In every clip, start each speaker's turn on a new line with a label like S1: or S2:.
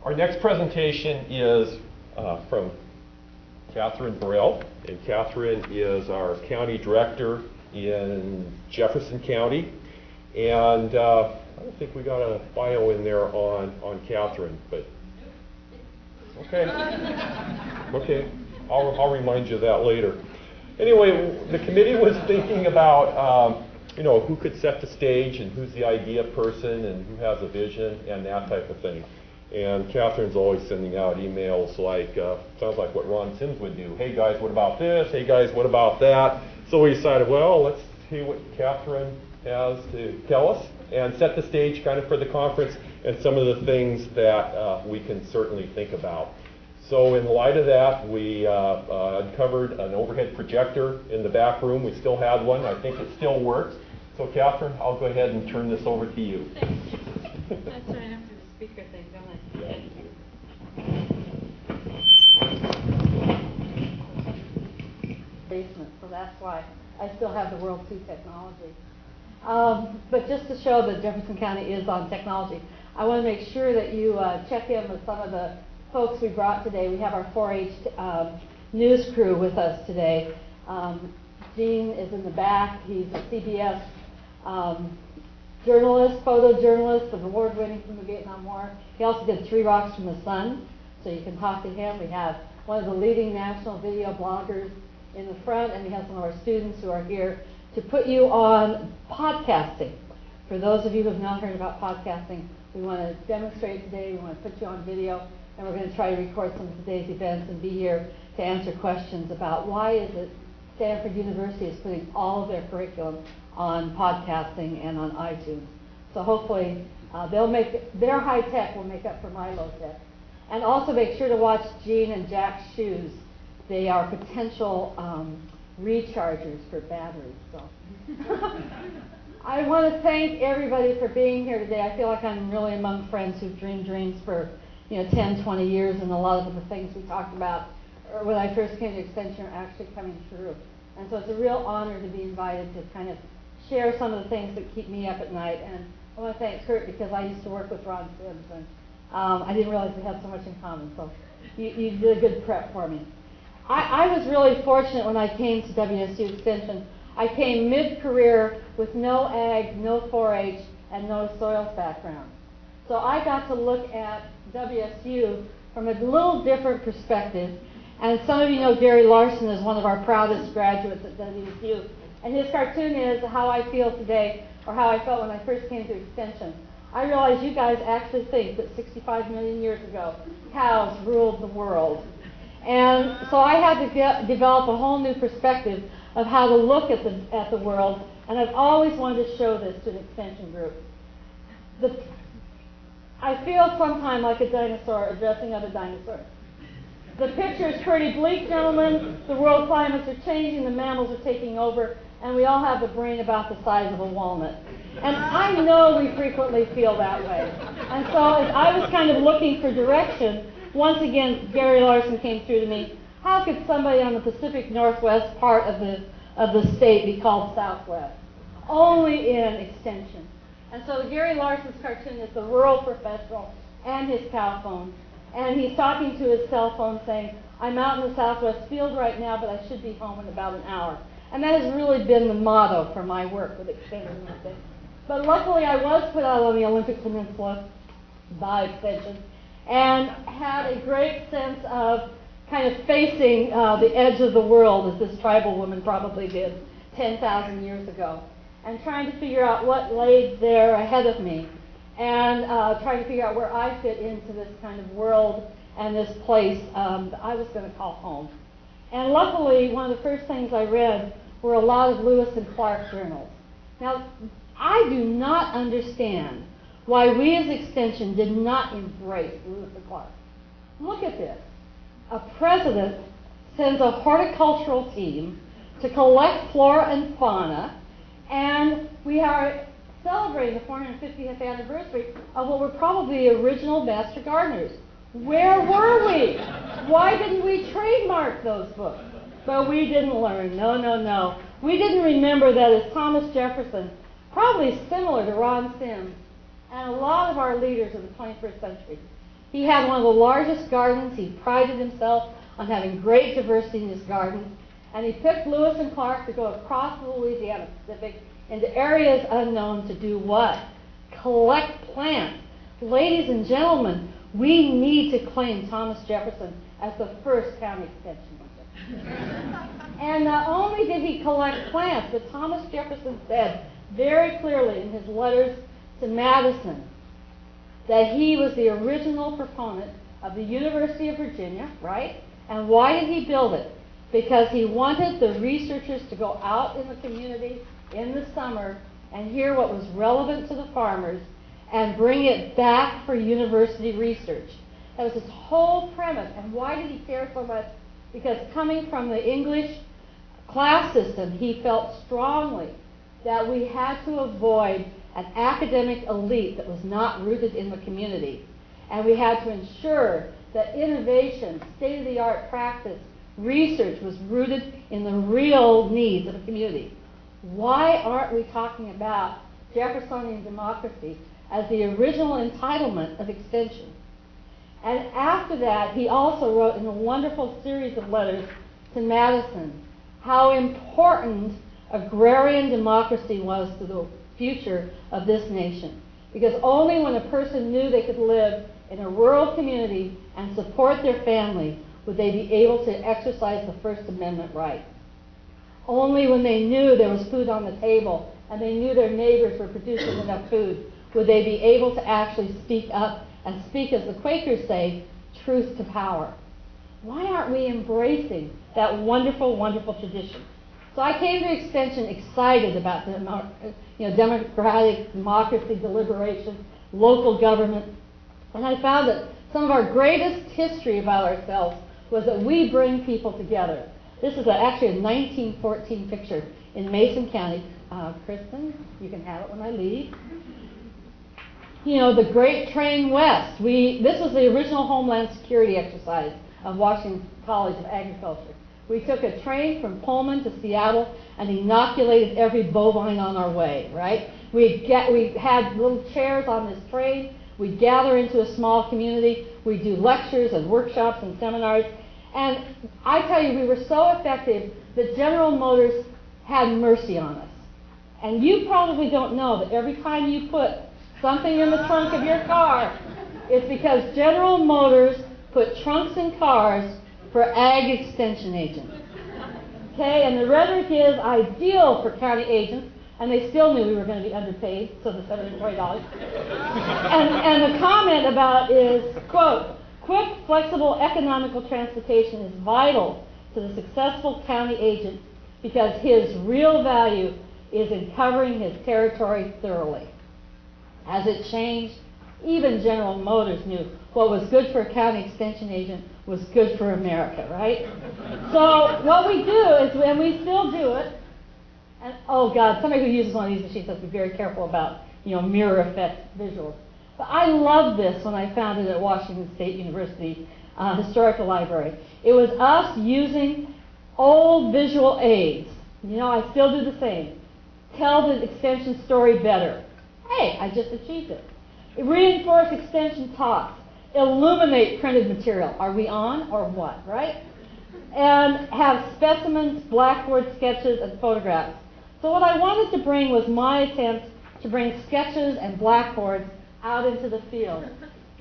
S1: Our next presentation is from Katherine Baril, and Katherine is our county director in Jefferson County. And I don't think we got a bio in there on Katherine, but okay. Okay, I'll remind you of that later. Anyway, the committee was thinking about who could set the stage and who's the idea person and who has a vision and that type of thing. And Katherine's always sending out emails like, sounds like what Ron Sims would do. Hey guys, what about this? Hey guys, what about that? So we decided, well, let's see what Katherine has to tell us and set the stage kind of for the conference and some of the things that we can certainly think about. So in light of that, we uncovered an overhead projector in the back room. We still had one. I think it still works. So Katherine, I'll go ahead and turn this over to you.
S2: Thank you. That's right after the speaker thing, don't I?
S1: Yeah.
S2: Thank you. Basement, so that's why I still have the World 2 technology. But just to show that Jefferson County is on technology, I want to make sure that you check in with some of the folks we brought today. We have our 4-H news crew with us today. Gene is in the back. He's a CBS journalist, photojournalist, award-winning from the Vietnam War. He also did 3 Rocks from the Sun, so you can talk to him. We have one of the leading national video bloggers in the front, and we have some of our students who are here to put you on podcasting. For those of you who have not heard about podcasting, we want to demonstrate today. We want to put you on video, and we're going to try to record some of today's events and be here to answer questions about why is it Stanford University is putting all of their curriculum on podcasting and on iTunes. So hopefully they'll make their high tech will make up for my low tech. And also make sure to watch Gene and Jack's shoes. They are potential rechargers for batteries. So I want to thank everybody for being here today. I feel like I'm really among friends who've dreamed dreams for 10, 20 years, and a lot of the things we talked about when I first came to Extension are actually coming true. And so it's a real honor to be invited to kind of share some of the things that keep me up at night. And I want to thank Kurt because I used to work with Ron Sims, and I didn't realize we had so much in common. So you did a good prep for me. I was really fortunate when I came to WSU Extension. I came mid-career with no ag, no 4-H, and no soils background. So I got to look at WSU from a little different perspective. And some of you know Gary Larson is one of our proudest graduates at WSU. And his cartoon is how I feel today, or how I felt when I first came to Extension. I realize you guys actually think that 65 million years ago, cows ruled the world. And so I had to develop a whole new perspective of how to look at the world, and I've always wanted to show this to the Extension group. I feel sometimes like a dinosaur addressing other dinosaurs. The picture is pretty bleak, gentlemen. The world climates are changing, the mammals are taking over, and we all have the brain about the size of a walnut. And I know we frequently feel that way. And so as I was kind of looking for direction, once again, Gary Larson came through to me. How could somebody on the Pacific Northwest part of the state be called Southwest? Only in Extension. And so Gary Larson's cartoon is the rural professional and his cow phone. And he's talking to his cell phone saying, I'm out in the Southwest field right now, but I should be home in about an hour. And that has really been the motto for my work with Extension. But luckily I was put out on the Olympic Peninsula by Extension and had a great sense of kind of facing the edge of the world, as this tribal woman probably did 10,000 years ago, and trying to figure out what lay there ahead of me, and trying to figure out where I fit into this kind of world and this place that I was going to call home. And luckily, one of the first things I read were a lot of Lewis and Clark journals. Now, I do not understand why we as Extension did not embrace Lewis and Clark. Look at this. A president sends a horticultural team to collect flora and fauna, and we are celebrating the 450th anniversary of what were probably the original master gardeners. Where were we? Why didn't we trademark those books? But we didn't learn. No. We didn't remember that as Thomas Jefferson, probably similar to Ron Sims, and a lot of our leaders of the 21st century, He had one of the largest gardens. He prided himself on having great diversity in his gardens. And he picked Lewis and Clark to go across the Louisiana Pacific into areas unknown to do what? Collect plants. Ladies and gentlemen, we need to claim Thomas Jefferson as the first county extension agent. And not only did he collect plants, but Thomas Jefferson said very clearly in his letters to Madison that he was the original proponent of the University of Virginia, right? And why did he build it? Because he wanted the researchers to go out in the community in the summer and hear what was relevant to the farmers and bring it back for university research. That was his whole premise. And why did he care so much? Because coming from the English class system, he felt strongly that we had to avoid an academic elite that was not rooted in the community. And we had to ensure that innovation, state-of-the-art practice, research was rooted in the real needs of the community. Why aren't we talking about Jeffersonian democracy as the original entitlement of extension? And after that, he also wrote in a wonderful series of letters to Madison how important agrarian democracy was to the future of this nation. Because only when a person knew they could live in a rural community and support their family would they be able to exercise the First Amendment right. Only when they knew there was food on the table and they knew their neighbors were producing enough food would they be able to actually speak up and speak, as the Quakers say, truth to power. Why aren't we embracing that wonderful, wonderful tradition? So I came to Extension excited about democratic democracy, deliberation, local government, and I found that some of our greatest history about ourselves was that we bring people together. This is actually a 1914 picture in Mason County. Kristen, you can have it when I leave. You know, the Great Train West. This was the original Homeland Security exercise of Washington College of Agriculture. We took a train from Pullman to Seattle and inoculated every bovine on our way, right? We had little chairs on this train. We'd gather into a small community. We'd do lectures and workshops and seminars. And I tell you, we were so effective that General Motors had mercy on us. And you probably don't know that every time you put something in the trunk of your car, it's because General Motors put trunks in cars for ag extension agents. Okay, and the rhetoric is ideal for county agents, and they still knew we were going to be underpaid, so the $720. And the comment about is, quote, quick, flexible, economical transportation is vital to the successful county agent because his real value is in covering his territory thoroughly. As it changed, even General Motors knew what was good for a county extension agent was good for America, right? So what we do is, and we still do it, and oh God, somebody who uses one of these machines has to be very careful about, mirror effect visuals. But I love this when I found it at Washington State University Historical Library. It was us using old visual aids. I still do the same. Tell the extension story better. Hey, I just achieved it. Reinforce extension talks. Illuminate printed material. Are we on or what, right? And have specimens, blackboard sketches, and photographs. So what I wanted to bring was my attempt to bring sketches and blackboards out into the field.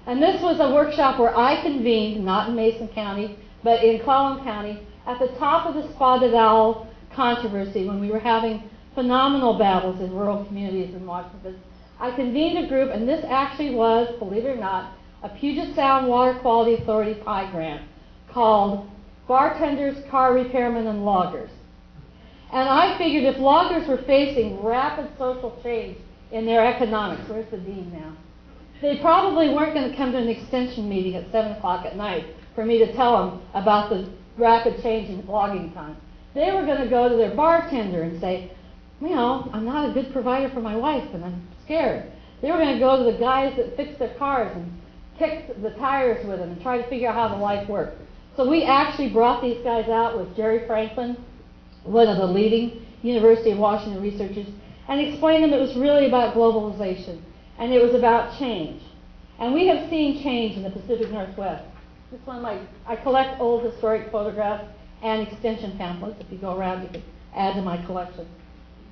S2: And this was a workshop where I convened, not in Mason County, but in Clallam County, at the top of the spotted owl controversy when we were having phenomenal battles in rural communities in Washington. I convened a group, and this actually was, believe it or not, a Puget Sound Water Quality Authority pie grant called Bartenders, Car Repairmen, and Loggers. And I figured if loggers were facing rapid social change in their economics, where's the dean now? They probably weren't going to come to an extension meeting at 7 o'clock at night for me to tell them about the rapid change in logging time. They were going to go to their bartender and say, I'm not a good provider for my wife and I'm scared. They were going to go to the guys that fix their cars and kick the tires with them and try to figure out how the life worked. So we actually brought these guys out with Jerry Franklin, one of the leading University of Washington researchers, and explained to them it was really about globalization and it was about change. And we have seen change in the Pacific Northwest. This one, I collect old historic photographs and extension pamphlets. If you go around, you can add to my collection.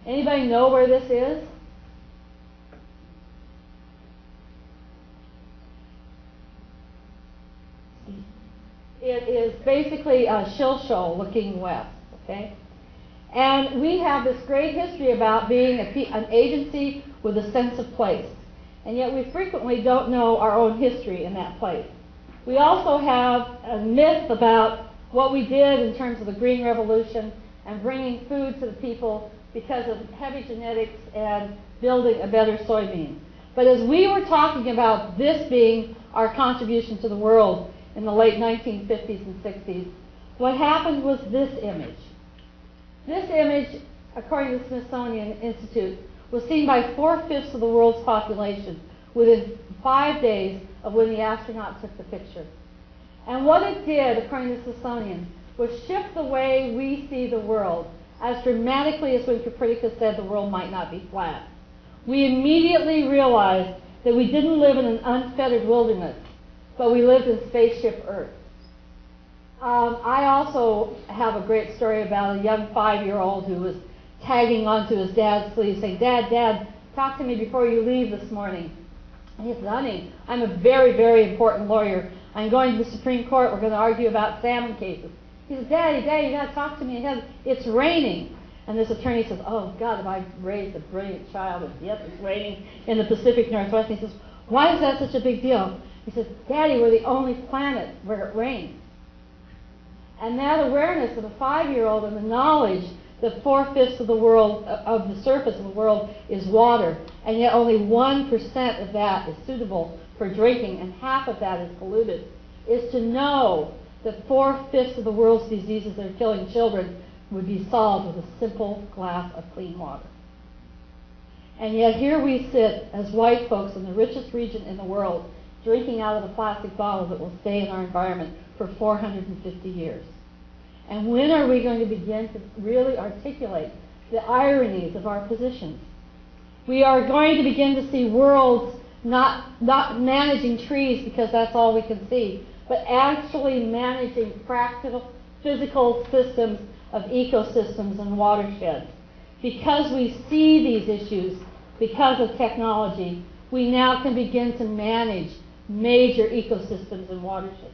S2: Anybody know where this is? It is basically a Shilsho looking west, okay? And we have this great history about being an agency with a sense of place. And yet we frequently don't know our own history in that place. We also have a myth about what we did in terms of the Green Revolution and bringing food to the people because of heavy genetics and building a better soybean. But as we were talking about this being our contribution to the world in the late 1950s and 60s, what happened was this image. This image, according to the Smithsonian Institute, was seen by 4/5 of the world's population within 5 days of when the astronaut took the picture. And what it did, according to the Smithsonian, was shift the way we see the world as dramatically as when Copernicus said the world might not be flat. We immediately realized that we didn't live in an unfettered wilderness, but we lived in spaceship Earth. I also have a great story about a young 5-year-old who was tagging onto his dad's sleeve saying, Dad, talk to me before you leave this morning. And he said, honey, I'm a very, very important lawyer. I'm going to the Supreme Court. We're going to argue about salmon cases. He says, Daddy, you got to talk to me. It's raining. And this attorney says, oh, God, have I raised a brilliant child? And yes, it's raining in the Pacific Northwest. And he says, why is that such a big deal? He says, Daddy, we're the only planet where it rains. And that awareness of a 5-year-old and the knowledge that 4/5 of the world, of the surface of the world is water, and yet only 1% of that is suitable for drinking, and half of that is polluted, is to know that 4/5 of the world's diseases that are killing children would be solved with a simple glass of clean water. And yet here we sit as white folks in the richest region in the world, drinking out of the plastic bottle that will stay in our environment for 450 years. And when are we going to begin to really articulate the ironies of our positions? We are going to begin to see worlds not managing trees because that's all we can see, but actually managing practical, physical systems of ecosystems and watersheds. Because we see these issues, because of technology, we now can begin to manage major ecosystems and watersheds.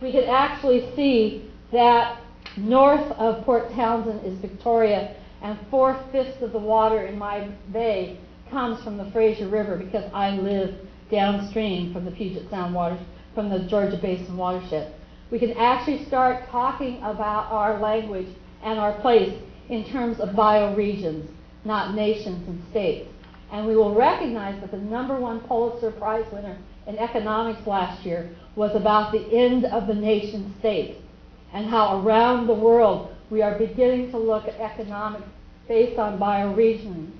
S2: We can actually see that north of Port Townsend is Victoria, and 4/5 of the water in my bay comes from the Fraser River because I live downstream from the Puget Sound water, from the Georgia Basin watershed. We can actually start talking about our language and our place in terms of bioregions, not nations and states. And we will recognize that the #1 Pulitzer Prize winner in economics last year was about the end of the nation state, and how around the world we are beginning to look at economics based on bioregions,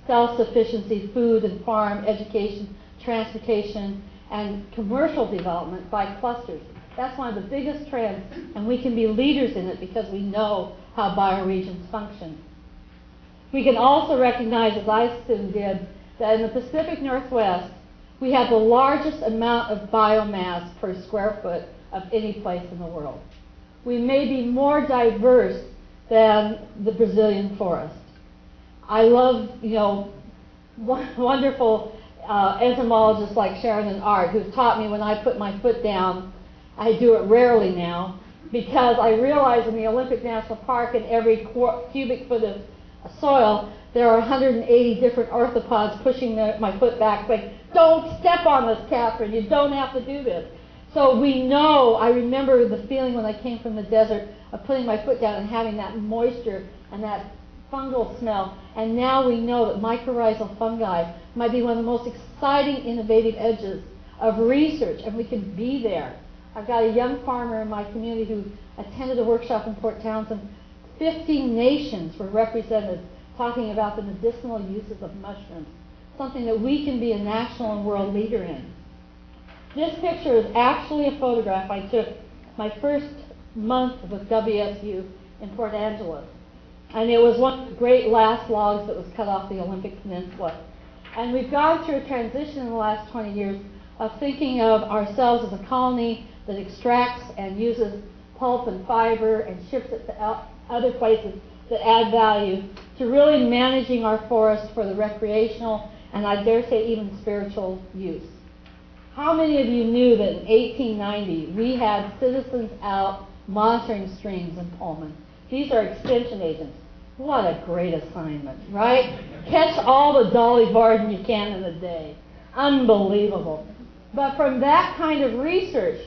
S2: self-sufficiency, food and farm, education, transportation, and commercial development by clusters. That's one of the biggest trends, and we can be leaders in it because we know how bioregions function. We can also recognize, as I soon did, that in the Pacific Northwest, we have the largest amount of biomass per square foot of any place in the world. We may be more diverse than the Brazilian forest. I love, wonderful entomologists like Sharon and Art who've taught me when I put my foot down, I do it rarely now, because I realize in the Olympic National Park in every cubic foot of soil, there are 180 different arthropods pushing my foot back saying, don't step on this, Katherine, you don't have to do this. So we know, I remember the feeling when I came from the desert of putting my foot down and having that moisture and that fungal smell, and now we know that mycorrhizal fungi might be one of the most exciting, innovative edges of research, and we can be there. I've got a young farmer in my community who attended a workshop in Port Townsend. 50 nations were represented talking about the medicinal uses of mushrooms, something that we can be a national and world leader in. This picture is actually a photograph I took my first month with WSU in Port Angeles. And it was one of the great last logs that was cut off the Olympic Peninsula. And we've gone through a transition in the last 20 years of thinking of ourselves as a colony that extracts and uses pulp and fiber and ships it to other places that add value, to really managing our forests for the recreational and I dare say even spiritual use. How many of you knew that in 1890 we had citizens out monitoring streams in Pullman? These are extension agents. What a great assignment, right? Catch all the Dolly Varden you can in a day. Unbelievable. But from that kind of research,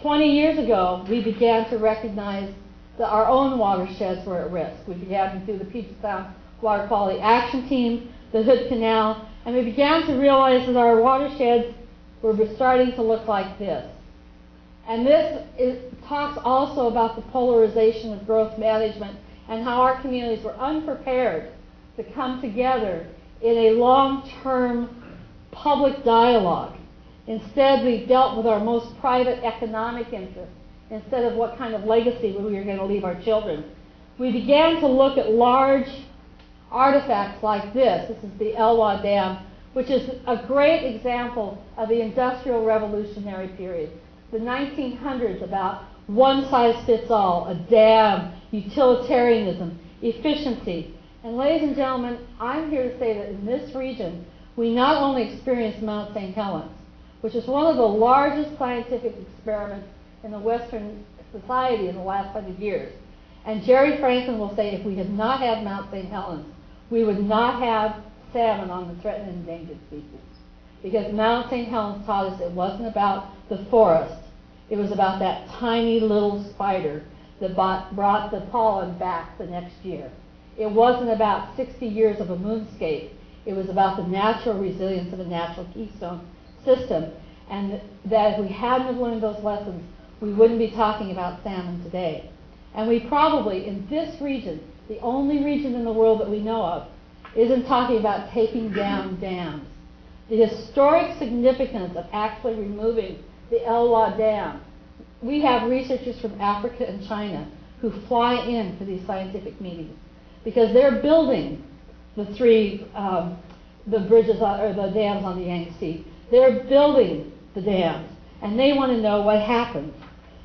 S2: 20 years ago, we began to recognize that our own watersheds were at risk. We began to do the Puget Sound Water Quality Action Team, the Hood Canal, and we began to realize that our watersheds were starting to look like this. And this talks also about the polarization of growth management and how our communities were unprepared to come together in a long-term public dialogue. Instead, we dealt with our most private economic interests instead of what kind of legacy we were going to leave our children. We began to look at large artifacts like this. This is the Elwha Dam, which is a great example of the Industrial Revolutionary period. The 1900s, about one size fits all, a dam, utilitarianism, efficiency. And ladies and gentlemen, I'm here to say that in this region, we not only experienced Mount St. Helens, which is one of the largest scientific experiments in the Western society in the last 100 years. And Jerry Franklin will say if we had not had Mount St. Helens, we would not have salmon on the threatened and endangered species. Because Mount St. Helens taught us it wasn't about the forest. It was about that tiny little spider that brought the pollen back the next year. It wasn't about 60 years of a moonscape. It was about the natural resilience of a natural keystone system. And that if we hadn't have learned those lessons, we wouldn't be talking about salmon today. And we probably, in this region, the only region in the world that we know of, isn't talking about taking down dams. The historic significance of actually removing the Elwha Dam. We have researchers from Africa and China who fly in for these scientific meetings because they're building the bridges or the dams on the Yangtze. They're building the dams, and they want to know what happens.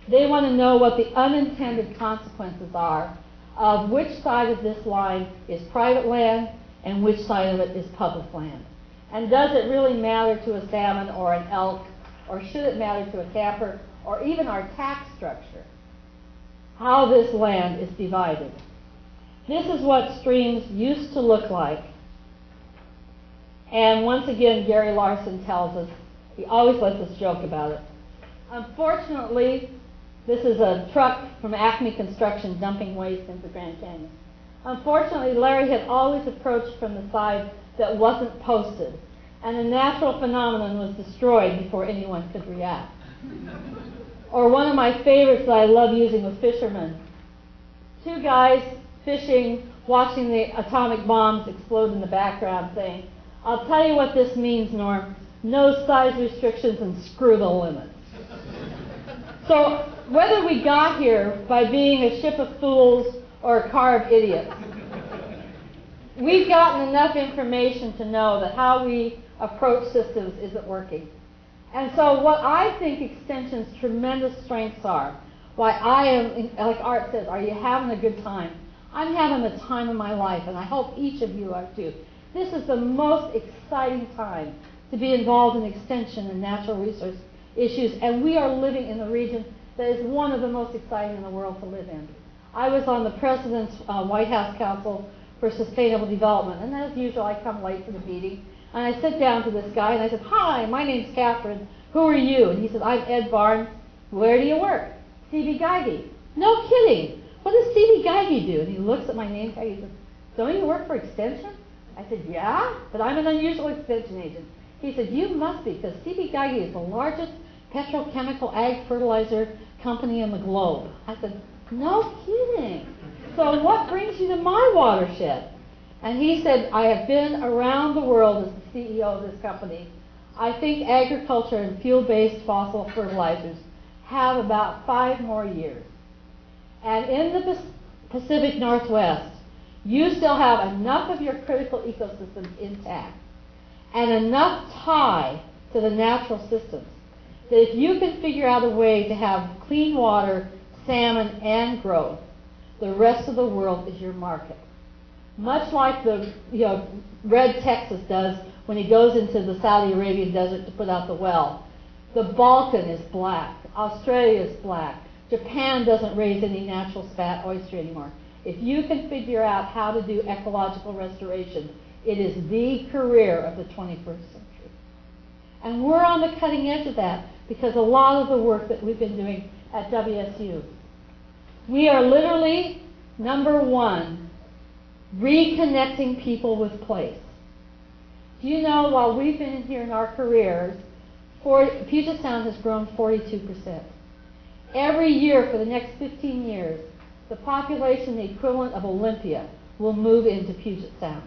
S2: They want to know what the unintended consequences are of which side of this line is private land and which side of it is public land. And does it really matter to a salmon or an elk, or should it matter to a camper, or even our tax structure, how this land is divided? This is what streams used to look like. And once again, Gary Larson tells us, he always lets us joke about it. Unfortunately, this is a truck from Acme Construction dumping waste into Grand Canyon. Unfortunately, Larry had always approached from the side that wasn't posted, and the natural phenomenon was destroyed before anyone could react. Or one of my favorites that I love using with fishermen. Two guys fishing, watching the atomic bombs explode in the background, saying, "I'll tell you what this means, Norm. No size restrictions and screw the limits." So whether we got here by being a ship of fools or a car of idiots, we've gotten enough information to know that how we approach systems isn't working. And so what I think Extension's tremendous strengths are, why I am, like Art says, are you having a good time? I'm having the time of my life, and I hope each of you are too. This is the most exciting time to be involved in extension and natural resource issues, and we are living in a region that is one of the most exciting in the world to live in. I was on the President's White House Council for Sustainable Development, and as usual, I come late to the meeting, and I sit down to this guy, and I said, "Hi, my name's Catherine. Who are you?" And he said, "I'm Ed Barnes. Where do you work?" "C.B. Geigy." "No kidding. What does C.B. Geigy do?" And he looks at my name tag, he says, "Don't you work for Extension?" I said, "Yeah, but I'm an unusual extension agent." He said, "You must be, because C.B. Geigy is the largest petrochemical ag fertilizer company in the globe." I said, "No kidding. So what brings you to my watershed?" And he said, "I have been around the world as the CEO of this company. I think agriculture and fuel-based fossil fertilizers have about 5 more years. And in the Pacific Northwest, you still have enough of your critical ecosystems intact and enough tie to the natural systems. That if you can figure out a way to have clean water, salmon, and growth, the rest of the world is your market. Much like the Red Texas does when he goes into the Saudi Arabian desert to put out the well. The Balkan is black. Australia is black. Japan doesn't raise any natural spat oyster anymore. If you can figure out how to do ecological restoration, it is the career of the 21st century. And we're on the cutting edge of that because a lot of the work that we've been doing at WSU. We are literally, number one, reconnecting people with place. Do you know, while we've been here in our careers, Puget Sound has grown 42%. Every year for the next 15 years, the population, the equivalent of Olympia, will move into Puget Sound.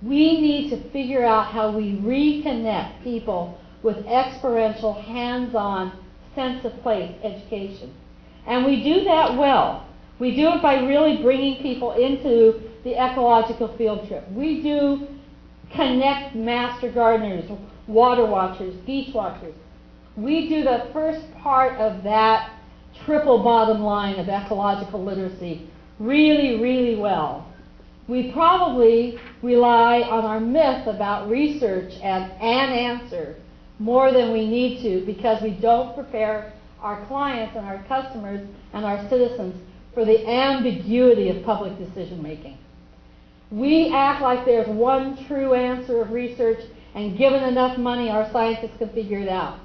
S2: We need to figure out how we reconnect people with experiential, hands-on, sense of place education. And we do that well. We do it by really bringing people into the ecological field trip. We do connect master gardeners, water watchers, beach watchers. We do the first part of that triple bottom line of ecological literacy really, really well. We probably rely on our myth about research and an answer more than we need to because we don't prepare our clients and our customers and our citizens for the ambiguity of public decision making. We act like there's one true answer of research, and given enough money, our scientists can figure it out.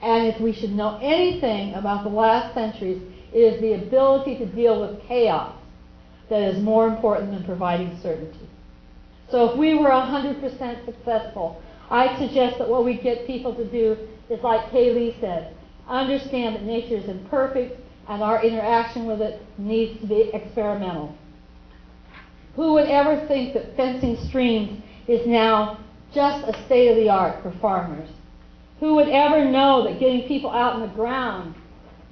S2: And if we should know anything about the last centuries, it is the ability to deal with chaos that is more important than providing certainty. So if we were 100% successful, I suggest that what we get people to do is like Kaylee said, understand that nature is imperfect and our interaction with it needs to be experimental. Who would ever think that fencing streams is now just a state-of-the-art for farmers? Who would ever know that getting people out in the ground,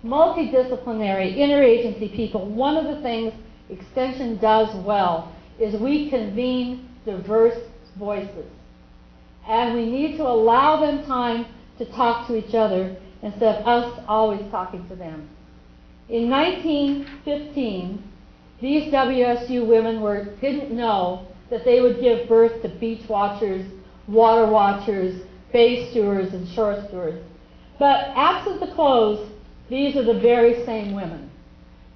S2: multidisciplinary, interagency people, one of the things Extension does well is we convene diverse voices. And we need to allow them time to talk to each other instead of us always talking to them. In 1915, these WSU women didn't know that they would give birth to beach watchers, water watchers, bay stewards, and shore stewards. But absent the clothes, these are the very same women.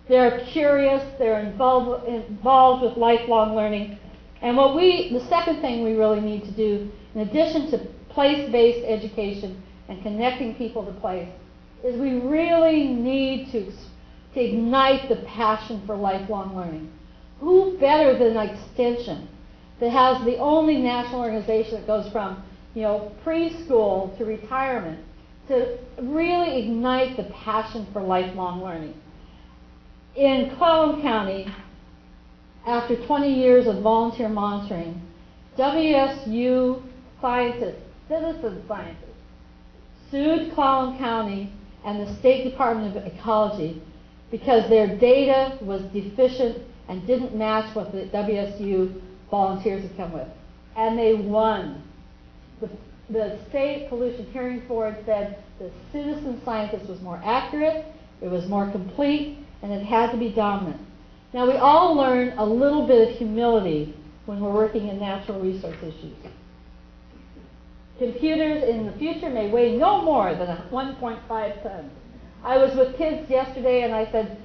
S2: They're curious, they're involved with lifelong learning. And the second thing we really need to do, in addition to place-based education and connecting people to place, is we really need to ignite the passion for lifelong learning. Who better than Extension that has the only national organization that goes from preschool to retirement to really ignite the passion for lifelong learning. In Clallam County, after 20 years of volunteer monitoring, WSU scientists, citizen scientists, sued Clallam County and the State Department of Ecology because their data was deficient and didn't match what the WSU volunteers had come with. And they won. The State Pollution Hearing Board said the citizen scientist was more accurate, it was more complete, and it had to be dominant. Now, we all learn a little bit of humility when we're working in natural resource issues. Computers in the future may weigh no more than 1.5 tons. I was with kids yesterday and I said,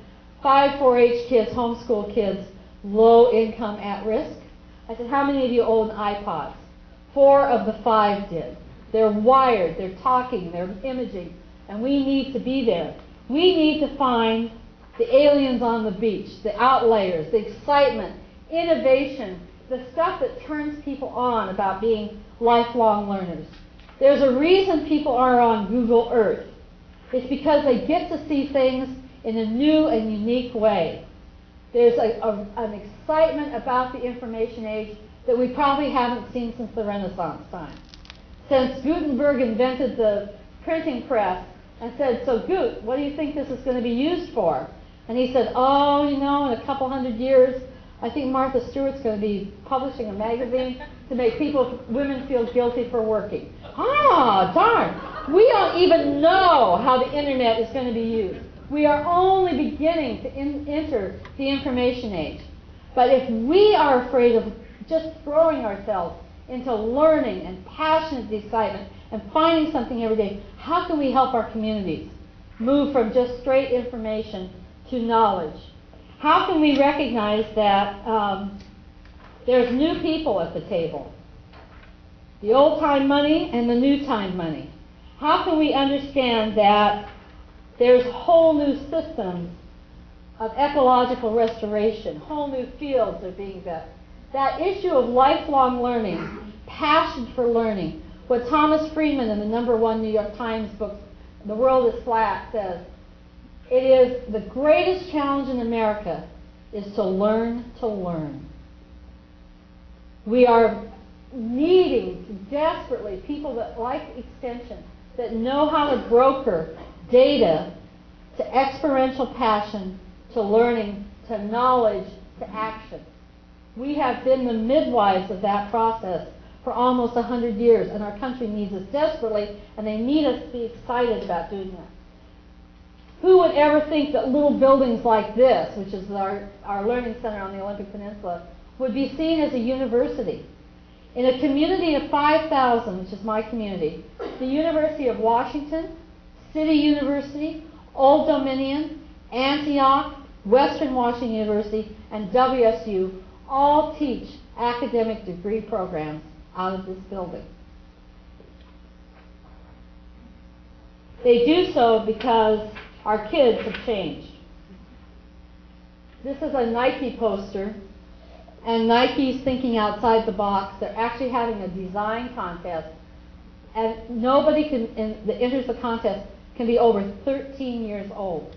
S2: 5 4-H kids, homeschool kids, low income, at risk. I said, how many of you own iPods? 4 of the 5 did. They're wired, they're talking, they're imaging, and we need to be there. We need to find the aliens on the beach, the outliers, the excitement, innovation, the stuff that turns people on about being lifelong learners. There's a reason people are on Google Earth. It's because they get to see things in a new and unique way. There's an excitement about the information age that we probably haven't seen since the Renaissance time. Since Gutenberg invented the printing press and said, so Gut, what do you think this is going to be used for? And he said, oh, in a couple hundred years, I think Martha Stewart's going to be publishing a magazine to make women feel guilty for working. Ah, darn. We don't even know how the internet is going to be used. We are only beginning to enter the information age. But if we are afraid of just throwing ourselves into learning and passionate excitement and finding something every day, how can we help our communities move from just straight information to knowledge? How can we recognize that there's new people at the table? The old-time money and the new-time money. How can we understand that there's whole new systems of ecological restoration, whole new fields are being built? That issue of lifelong learning, passion for learning, what Thomas Friedman in the #1 New York Times book, The World is Flat, says, it is the greatest challenge in America is to learn to learn. We are needing to desperately people that like extension, that know how to broker data to experiential passion, to learning, to knowledge, to action. We have been the midwives of that process for almost 100 years, and our country needs us desperately, and they need us to be excited about doing that. Who would ever think that little buildings like this, which is our learning center on the Olympic Peninsula, would be seen as a university? In a community of 5,000, which is my community, the University of Washington, City University, Old Dominion, Antioch, Western Washington University, and WSU all teach academic degree programs out of this building. They do so because our kids have changed. This is a Nike poster, and Nike's thinking outside the box. They're actually having a design contest, and nobody that enters the contest can be over 13 years old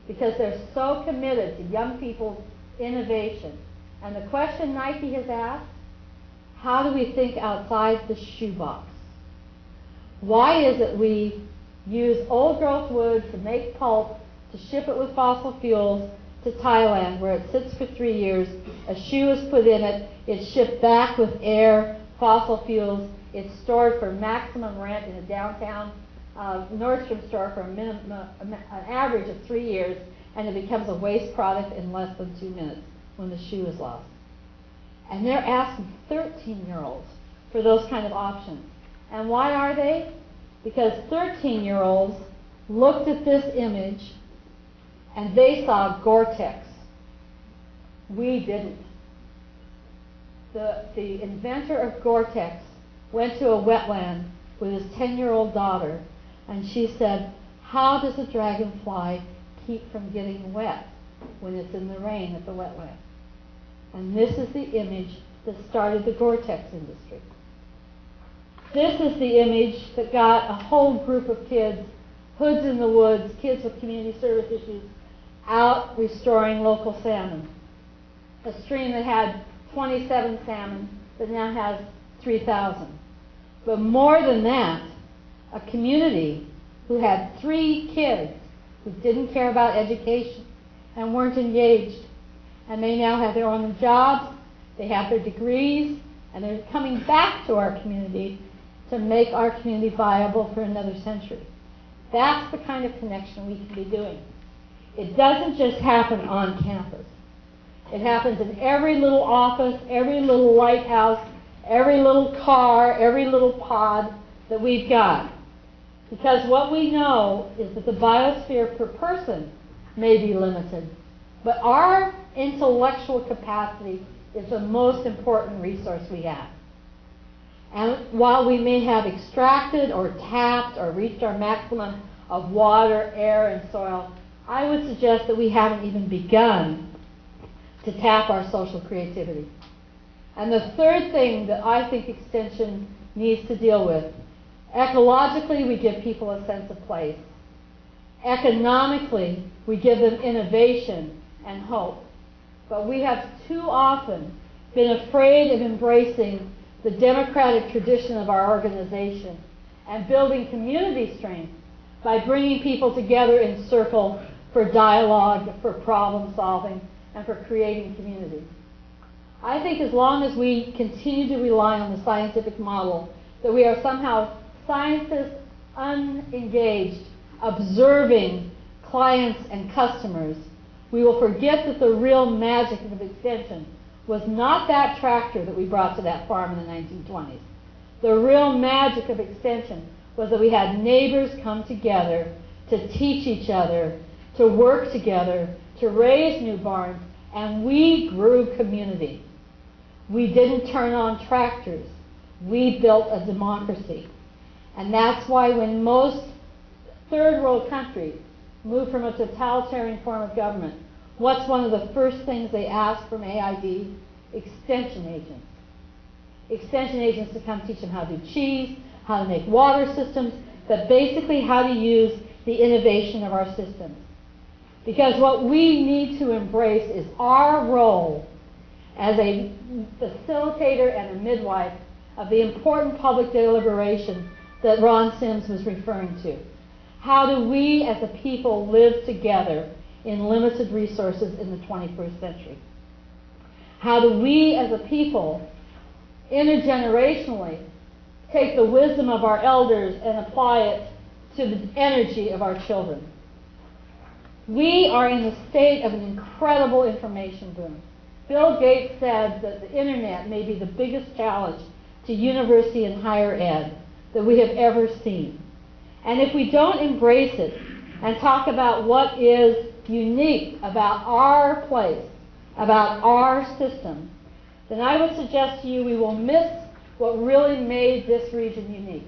S2: because they're so committed to young people's innovation. And the question Nike has asked, how do we think outside the shoebox? Why is it we use old growth wood to make pulp, to ship it with fossil fuels to Thailand, where it sits for 3 years, a shoe is put in it, it's shipped back with air, fossil fuels, it's stored for maximum rent in a downtown Nordstrom store for an average of 3 years, and it becomes a waste product in less than 2 minutes when the shoe is lost. And they're asking 13-year-olds for those kind of options. And why are they? Because 13-year-olds looked at this image and they saw Gore-Tex. We didn't. The inventor of Gore-Tex went to a wetland with his 10-year-old daughter, and she said, how does a dragonfly keep from getting wet when it's in the rain at the wetland? And this is the image that started the Gore-Tex industry. This is the image that got a whole group of kids, hoods in the woods, kids with community service issues, out restoring local salmon. A stream that had 27 salmon that now has 3,000. But more than that, a community who had 3 kids who didn't care about education and weren't engaged. And they now have their own jobs, they have their degrees, and they're coming back to our community to make our community viable for another century. That's the kind of connection we can be doing. It doesn't just happen on campus. It happens in every little office, every little lighthouse, every little car, every little pod that we've got. Because what we know is that the biosphere per person may be limited, but our intellectual capacity is the most important resource we have. And while we may have extracted or tapped or reached our maximum of water, air, and soil, I would suggest that we haven't even begun to tap our social creativity. And the third thing that I think extension needs to deal with, ecologically, we give people a sense of place. Economically, we give them innovation and hope. But we have too often been afraid of embracing the democratic tradition of our organization and building community strength by bringing people together in circle for dialogue, for problem solving, and for creating community. I think as long as we continue to rely on the scientific model, that we are somehow scientists unengaged, observing clients and customers, we will forget that the real magic of extension was not that tractor that we brought to that farm in the 1920s. The real magic of extension was that we had neighbors come together to teach each other, to work together, to raise new barns, and we grew community. We didn't turn on tractors. We built a democracy. And that's why when most third world countries move from a totalitarian form of government, what's one of the first things they ask from AID? Extension agents. Extension agents to come teach them how to do cheese, how to make water systems, but basically how to use the innovation of our systems. Because what we need to embrace is our role as a facilitator and a midwife of the important public deliberation that Ron Sims was referring to. How do we as a people live together in limited resources in the 21st century? How do we as a people intergenerationally take the wisdom of our elders and apply it to the energy of our children? We are in the state of an incredible information boom. Bill Gates said that the internet may be the biggest challenge to university and higher ed that we have ever seen. And if we don't embrace it and talk about what is unique about our place, about our system, then I would suggest to you we will miss what really made this region unique.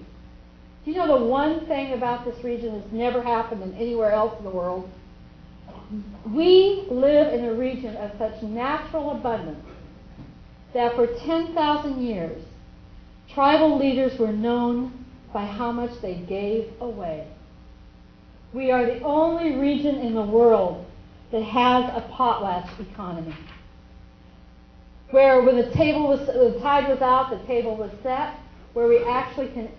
S2: Do you know the one thing about this region that's never happened in anywhere else in the world? We live in a region of such natural abundance that for 10,000 years, tribal leaders were known by how much they gave away. We are the only region in the world that has a potlatch economy, where when the tide was out, the table was set, where we actually can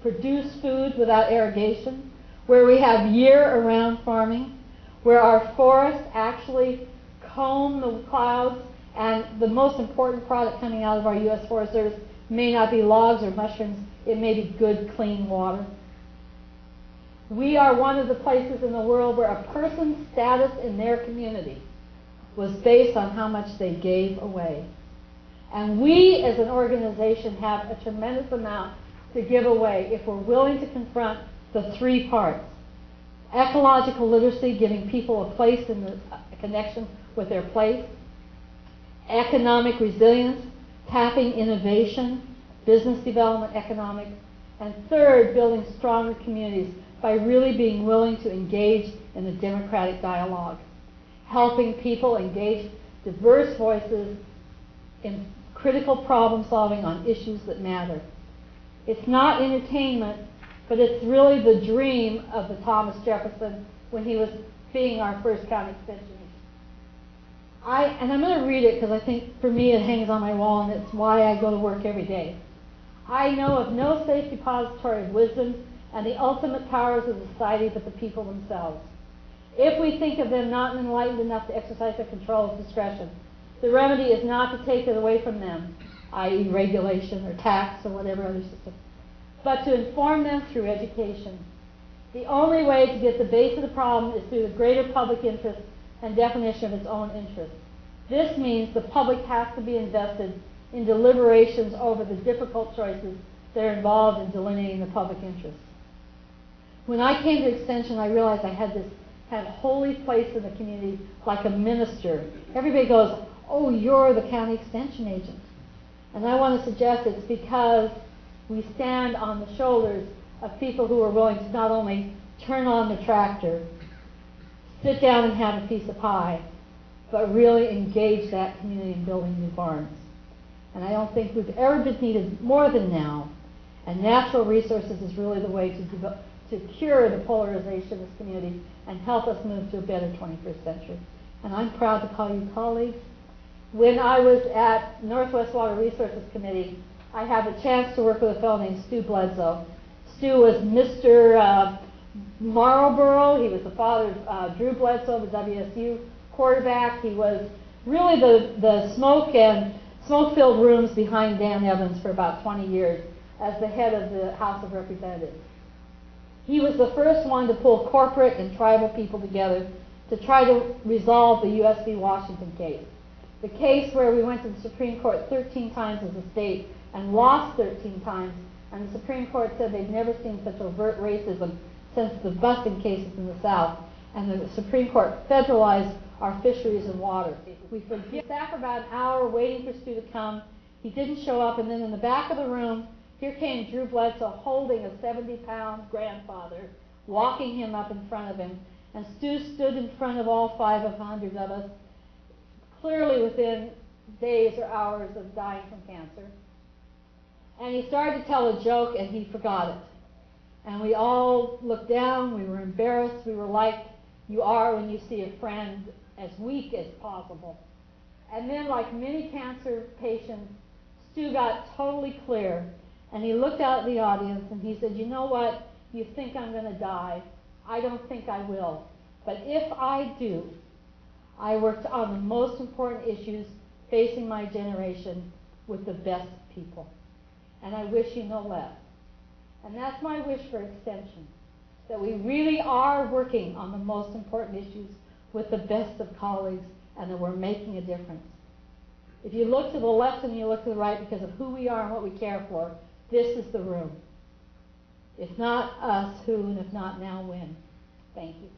S2: produce food without irrigation, where we have year-round farming, where our forests actually comb the clouds, and the most important product coming out of our U.S. Forest Service may not be logs or mushrooms, it may be good, clean water. We are one of the places in the world where a person's status in their community was based on how much they gave away. And we as an organization have a tremendous amount to give away if we're willing to confront the three parts. Ecological literacy, giving people a place in the connection with their place. Economic resilience, tapping innovation, business development, economics. And third, building stronger communities by really being willing to engage in the democratic dialogue. Helping people engage diverse voices in critical problem solving on issues that matter. It's not entertainment, but it's really the dream of the Thomas Jefferson when he was being our first county extension agent. And I'm going to read it because I think for me it hangs on my wall and it's why I go to work every day. I know of no safe depository of wisdom and the ultimate powers of society but the people themselves. If we think of them not enlightened enough to exercise their control of discretion, the remedy is not to take it away from them, i.e. regulation or tax or whatever other system, but to inform them through education. The only way to get the base of the problem is through the greater public interest and definition of its own interests. This means the public has to be invested in deliberations over the difficult choices that are involved in delineating the public interest. When I came to Extension, I realized I had this kind of holy place in the community like a minister. Everybody goes, oh, you're the county extension agent. And I want to suggest it's because we stand on the shoulders of people who are willing to not only turn on the tractor, sit down and have a piece of pie, but really engage that community in building new barns. And I don't think we've ever been needed more than now. And natural resources is really the way to cure the polarization of this community and help us move to a better 21st century. And I'm proud to call you colleagues. When I was at Northwest Water Resources Committee, I had the chance to work with a fellow named Stu Bledsoe. Stu was Mr. Marlboro. He was the father of Drew Bledsoe, the WSU quarterback. He was really the smoke and smoke-filled rooms behind Dan Evans for about 20 years as the head of the House of Representatives. He was the first one to pull corporate and tribal people together to try to resolve the U.S. v. Washington case. The case where we went to the Supreme Court 13 times as a state and lost 13 times, and the Supreme Court said they'd never seen such overt racism since the busing cases in the South, and the Supreme Court federalized our fisheries and water. We sat for about an hour waiting for Stu to come. He didn't show up, and then in the back of the room, here came Drew Bledsoe holding a 70-pound grandfather, walking him up in front of him, and Stu stood in front of all 500 of us, clearly within days or hours of dying from cancer. And he started to tell a joke, and he forgot it. And we all looked down, we were embarrassed, we were like you are when you see a friend as weak as possible. And then, like many cancer patients, Stu got totally clear, and he looked out at the audience and he said, "You know what? You think I'm going to die. I don't think I will. But if I do, I worked on the most important issues facing my generation with the best people. And I wish you no less." And that's my wish for extension, that we really are working on the most important issues with the best of colleagues, and that we're making a difference. If you look to the left and you look to the right because of who we are and what we care for, this is the room. If not us, who, and if not now, when? Thank you.